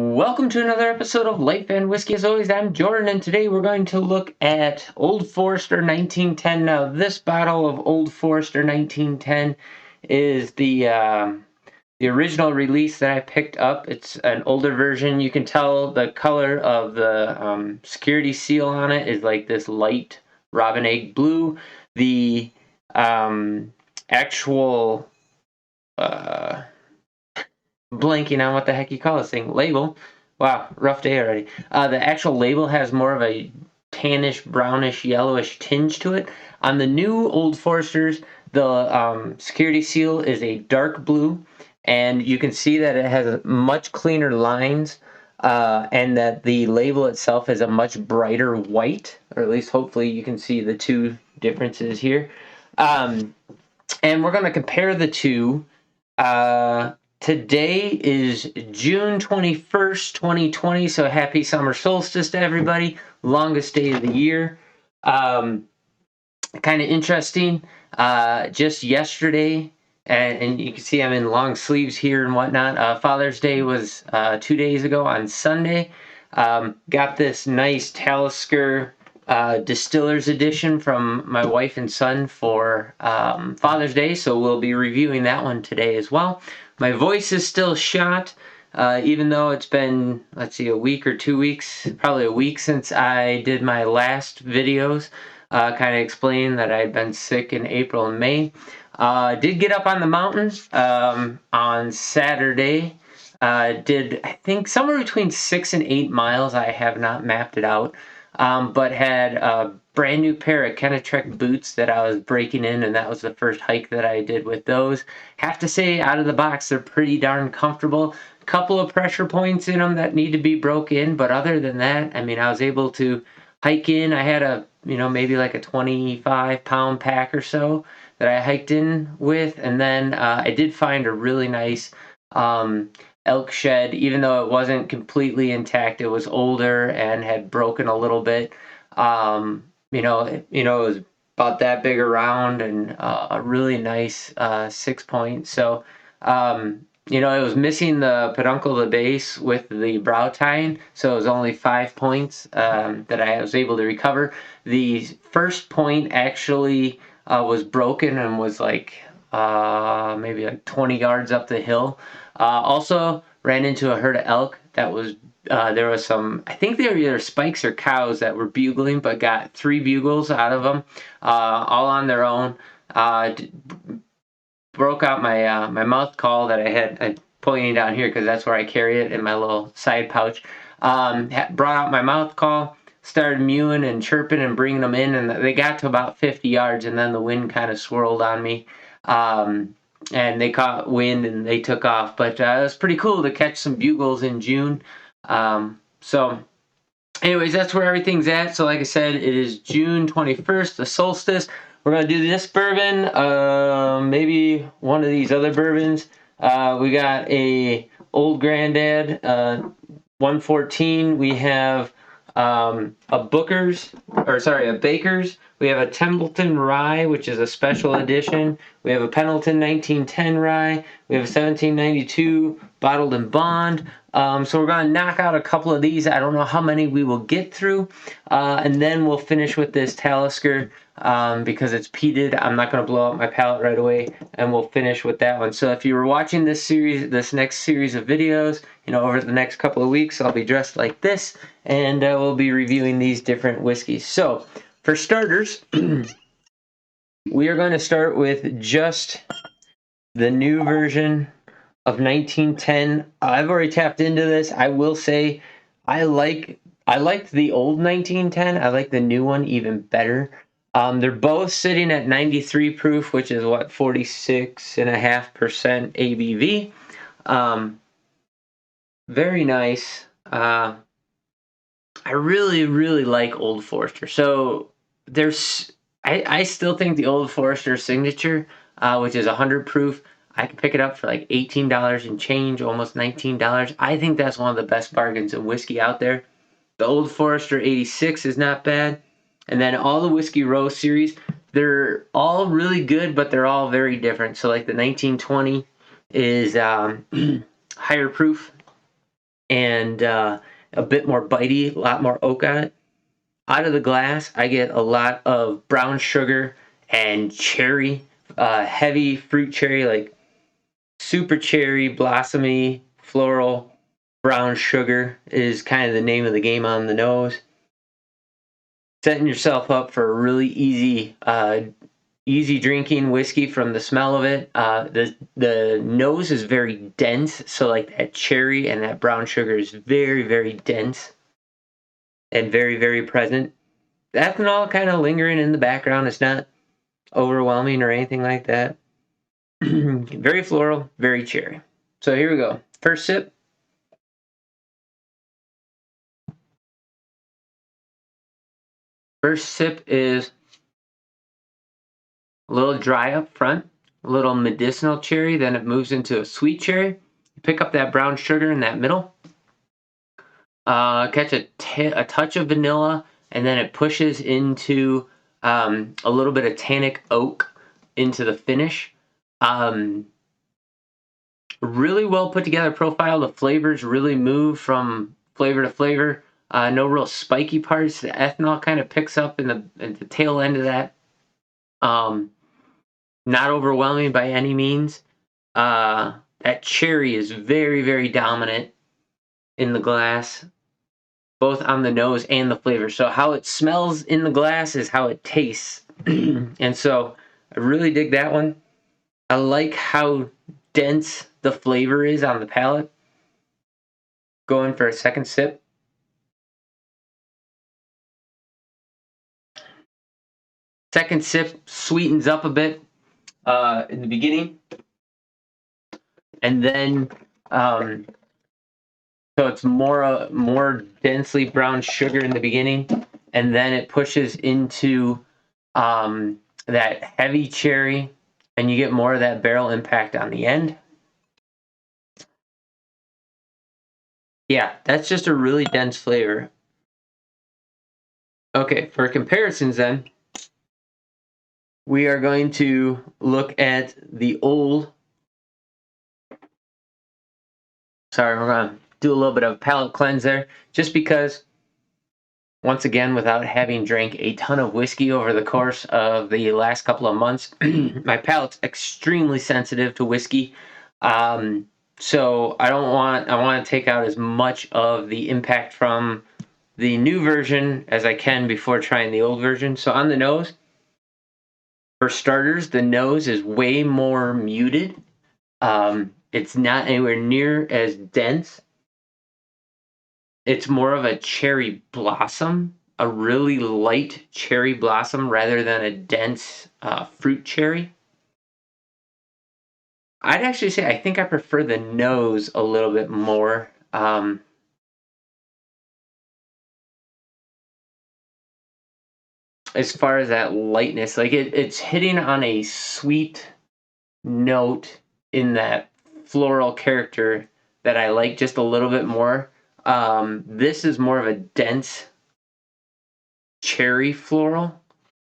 Welcome to another episode of Life and Whiskey. As always, I'm Jordan, and today we're going to look at Old Forester 1910. Now, this bottle of Old Forester 1910 is the original release that I picked up. It's an older version. You can tell the color of the security seal on it is like this light robin egg blue. The actual blanking on what the heck you call this thing. Label. Wow, rough day already. The actual label has more of a tannish, brownish, yellowish tinge to it. On the new Old Foresters, the security seal is a dark blue, and you can see that it has much cleaner lines, and that the label itself is a much brighter white, or at least hopefully you can see the two differences here. And we're going to compare the two. Today is June 21st, 2020, so happy summer solstice to everybody. Longest day of the year. Kind of interesting. Just yesterday, and you can see I'm in long sleeves here and whatnot. Father's Day was 2 days ago on Sunday. Got this nice Talisker Distiller's Edition from my wife and son for Father's Day, so we'll be reviewing that one today as well. My voice is still shot, even though it's been, a week or 2 weeks, probably a week since I did my last videos, kind of explaining that I'd been sick in April and May. Did get up on the mountains on Saturday. Did, I think, somewhere between 6 and 8 miles. I have not mapped it out. But had a brand new pair of Kennetrek boots that I was breaking in, and that was the first hike that I did with those. Have to say, out of the box, they're pretty darn comfortable. A couple of pressure points in them that need to be broke in, but other than that, I mean, I was able to hike in. I had a, maybe like a 25-pound pack or so that I hiked in with, and then I did find a really nice elk shed. Even though it wasn't completely intact, it was older and had broken a little bit. It was about that big around, and a really nice 6 point. So it was missing the peduncle, the base with the brow tine, so it was only 5 points that I was able to recover. The first point actually was broken and was like maybe like 20 yards up the hill. Also ran into a herd of elk that was, there was some, I think they were either spikes or cows that were bugling, but got 3 bugles out of them, all on their own. Broke out my mouth call that I'm pointing down here because that's where I carry it in my little side pouch. Brought out my mouth call, started mewing and chirping and bringing them in, and they got to about 50 yards, and then the wind kind of swirled on me. And they caught wind and they took off. But it was pretty cool to catch some bugles in June. So anyways, that's where everything's at. So like I said, it is June 21st, the solstice. We're going to do this bourbon, maybe one of these other bourbons. We got a Old Granddad 114. We have a Baker's. We have a Templeton Rye, which is a special edition. We have a Pendleton 1910 Rye. We have a 1792 Bottled in Bond. So we're going to knock out a couple of these. I don't know how many we will get through. And then we'll finish with this Talisker because it's peated. I'm not going to blow up my palate right away. And we'll finish with that one. So if you were watching this next series of videos, over the next couple of weeks, I'll be dressed like this. And we'll be reviewing these different whiskeys. So for starters, we are going to start with just the new version of 1910. I've already tapped into this. I will say I liked the old 1910. I like the new one even better. They're both sitting at 93 proof, which is 46.5% ABV. Very nice. I really, really like Old Forester. So I still think the Old Forester Signature, which is 100 proof, I can pick it up for like $18 and change, almost $19. I think that's one of the best bargains in whiskey out there. The Old Forester 86 is not bad. And then all the Whiskey Row series, they're all really good, but they're all very different. So like the 1920 is higher proof. and a bit more bitey, a lot more oak on it. Out of the glass, I get a lot of brown sugar and cherry, heavy fruit cherry, like super cherry, blossomy, floral. Brown sugar is kind of the name of the game on the nose. Setting yourself up for a really easy drinking whiskey from the smell of it. The nose is very dense, so like that cherry and that brown sugar is very, very dense and very, very present. The ethanol kind of lingering in the background. It's not overwhelming or anything like that. Very floral, very cherry. So here we go. First sip. First sip is a little dry up front, a little medicinal cherry, then it moves into a sweet cherry. You pick up that brown sugar in that middle. Catch a touch of vanilla, and then it pushes into a little bit of tannic oak into the finish. Really well put together profile. The flavors really move from flavor to flavor. No real spiky parts. The ethanol kind of picks up in the tail end of that. Not overwhelming by any means. That cherry is very, very dominant in the glass, both on the nose and the flavor. So how it smells in the glass is how it tastes. And so I really dig that one. I like how dense the flavor is on the palate. Going for a second sip. Second sip sweetens up a bit in the beginning. And then so it's more densely brown sugar in the beginning, and then it pushes into that heavy cherry, and you get more of that barrel impact on the end. Yeah, that's just a really dense flavor. Okay, for comparisons then, we are going to look at the old. Sorry, we're going to do a little bit of palate cleanse there, just because, once again, without having drank a ton of whiskey over the course of the last couple of months, my palate's extremely sensitive to whiskey. So I want to take out as much of the impact from the new version as I can before trying the old version. So on the nose, for starters, the nose is way more muted. It's not anywhere near as dense. It's more of a cherry blossom, a really light cherry blossom rather than a dense fruit cherry. I'd actually say I think I prefer the nose a little bit more. As far as that lightness, like it's hitting on a sweet note in that floral character that I like just a little bit more. This is more of a dense cherry floral.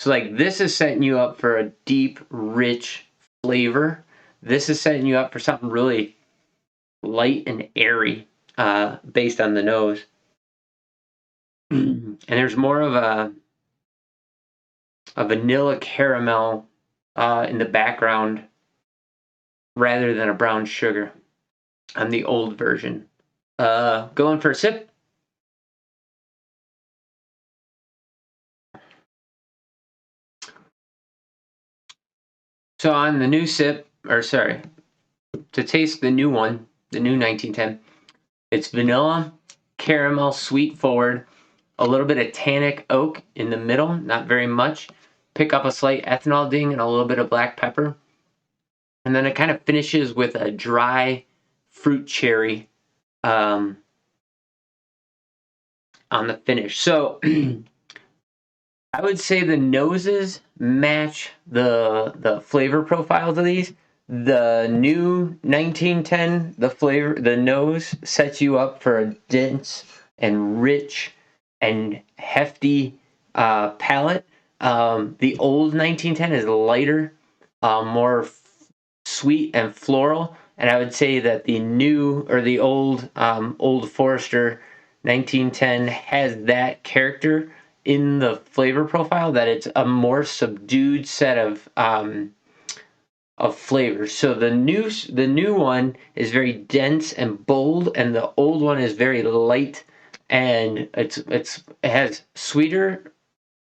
So like this is setting you up for a deep, rich flavor. This is setting you up for something really light and airy, based on the nose. And there's more of a vanilla caramel in the background rather than a brown sugar on the old version. Going for a sip. So on the new sip, or sorry, to taste the new one, the new 1910, it's vanilla, caramel, sweet forward, a little bit of tannic oak in the middle, not very much. Pick up a slight ethanol ding and a little bit of black pepper. And then it kind of finishes with a dry fruit cherry on the finish. So I would say the noses match the flavor profiles of these. The new 1910, the nose sets you up for a dense and rich and hefty palate. The old 1910 is lighter, more sweet and floral, and I would say that the new or the Old Forester 1910 has that character in the flavor profile, that it's a more subdued set of flavors. So the new one is very dense and bold, and the old one is very light, and it has sweeter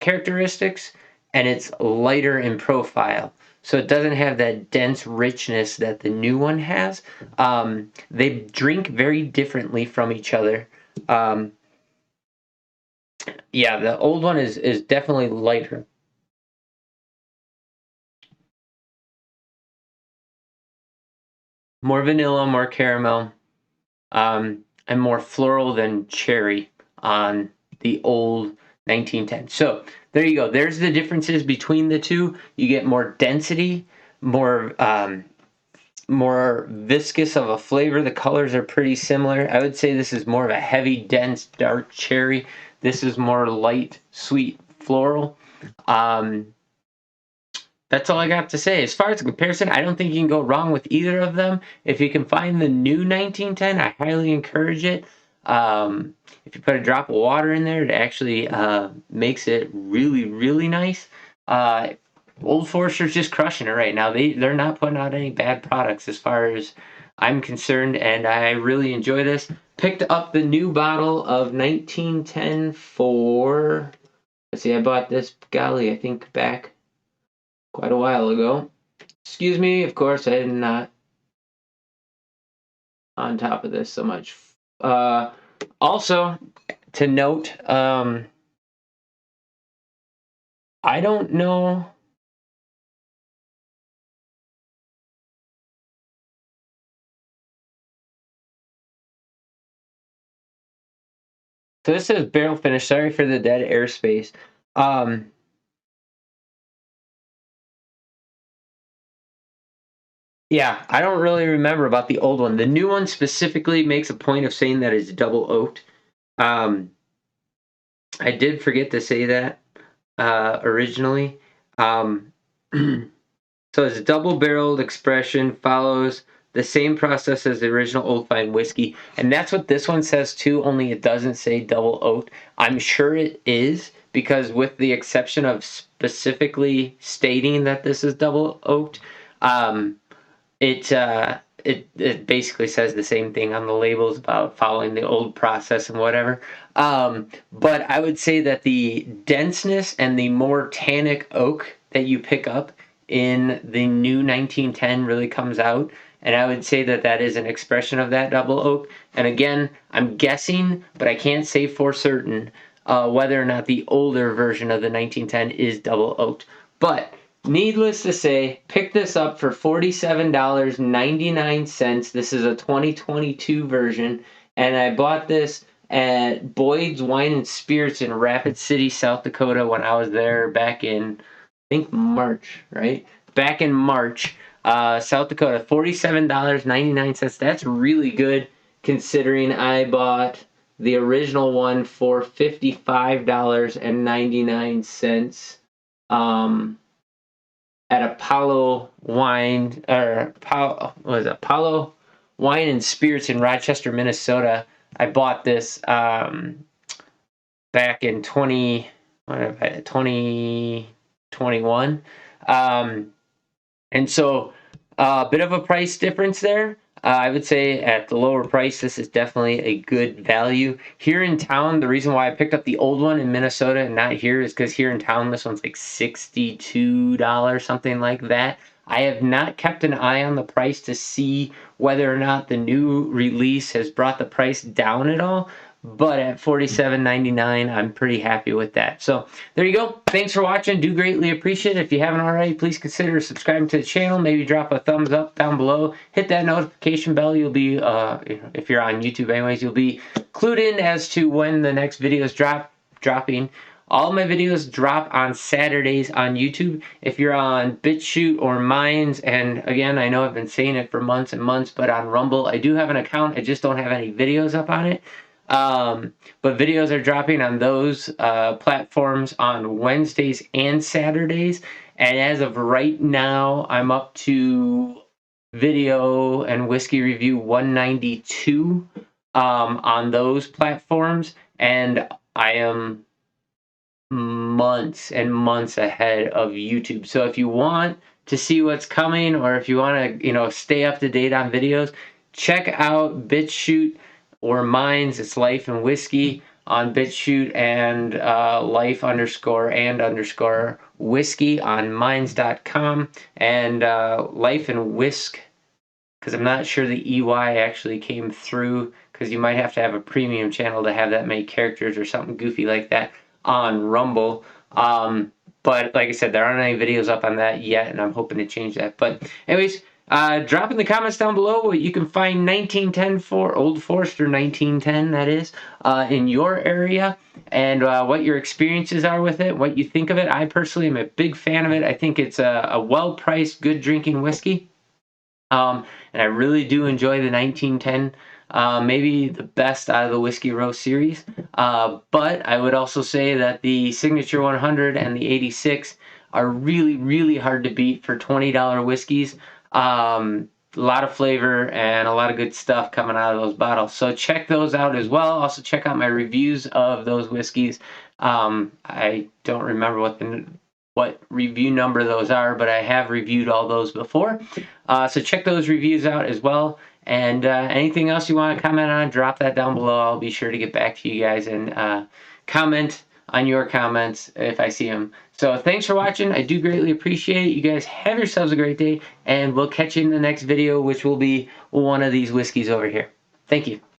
characteristics, and it's lighter in profile. So it doesn't have that dense richness that the new one has. They drink very differently from each other. Um, yeah, the old one is definitely lighter. More vanilla, more caramel, and more floral than cherry on the old 1910. So there you go. There's the differences between the two. You get more density, more viscous of a flavor. The colors are pretty similar. I would say this is more of a heavy, dense, dark cherry. This is more light, sweet, floral. Um, that's all I got to say. As far as the comparison, I don't think you can go wrong with either of them. If you can find the new 1910, I highly encourage it. If you put a drop of water in there, it actually makes it really, really nice. Old Forester's just crushing it right now. They're not putting out any bad products as far as I'm concerned, and I really enjoy this. Picked up the new bottle of 1910 for, let's see, I bought this, golly, I think back quite a while ago. Excuse me, of course, I am not on top of this so much. Also, to note, I don't know. So this says barrel finish. Sorry for the dead airspace. Um, yeah, I don't really remember about the old one. The new one specifically makes a point of saying that it's double oaked. Um, I did forget to say that originally. Um, So it's double barreled expression, follows the same process as the original Old Fine whiskey. And that's what this one says too, only it doesn't say double oaked. I'm sure it is, because with the exception of specifically stating that this is double oaked, um, it basically says the same thing on the labels about following the old process and whatever. But I would say that the denseness and the more tannic oak that you pick up in the new 1910 really comes out, and I would say that that is an expression of that double oak. And again, I'm guessing, but I can't say for certain whether or not the older version of the 1910 is double oaked. But needless to say, pick this up for $47.99. This is a 2022 version, and I bought this at Boyd's Wine and Spirits in Rapid City, South Dakota, when I was there back in, I think, March, right? Back in March, South Dakota, $47.99. That's really good considering I bought the original one for $55.99. At Apollo Wine, or Apollo Wine and Spirits in Rochester, Minnesota. I bought this back in 2021. And so a bit of a price difference there. I would say at the lower price, this is definitely a good value. Here in town, the reason why I picked up the old one in Minnesota and not here is because here in town, this one's like $62, something like that. I have not kept an eye on the price to see whether or not the new release has brought the price down at all. But at $47.99, I'm pretty happy with that. So there you go. Thanks for watching. Do greatly appreciate it. If you haven't already, please consider subscribing to the channel. Maybe drop a thumbs up down below. Hit that notification bell. You'll be, if you're on YouTube anyways, you'll be clued in as to when the next videos dropping. All my videos drop on Saturdays on YouTube. If you're on BitChute or Minds, and again, I know I've been saying it for months and months, but on Rumble, I do have an account. I just don't have any videos up on it. But videos are dropping on those platforms on Wednesdays and Saturdays. And as of right now, I'm up to video and whiskey review 192 on those platforms, and I am months and months ahead of YouTube. So if you want to see what's coming, or if you want to, stay up to date on videos, check out BitChute or Minds. It's Life and Whiskey on BitChute, and life_and_whiskey on minds.com, and Life and Whisk, because I'm not sure the EY actually came through, because you might have to have a premium channel to have that many characters or something goofy like that on Rumble. But like I said, there aren't any videos up on that yet, and I'm hoping to change that. But anyways, drop in the comments down below what you can find 1910 for, Old Forester 1910, that is, in your area, and what your experiences are with it, what you think of it. I personally am a big fan of it. I think it's a well-priced, good drinking whiskey. And I really do enjoy the 1910, maybe the best out of the Whiskey Row series. But I would also say that the Signature 100 and the 86 are really, really hard to beat for $20 whiskeys. A lot of flavor and a lot of good stuff coming out of those bottles. So check those out as well. Also check out my reviews of those whiskeys. I don't remember what review number those are, but I have reviewed all those before. So check those reviews out as well. And anything else you want to comment on, drop that down below. I'll be sure to get back to you guys and comment on your comments if I see them. So thanks for watching. I do greatly appreciate it. You guys have yourselves a great day, and we'll catch you in the next video, which will be one of these whiskeys over here. Thank you.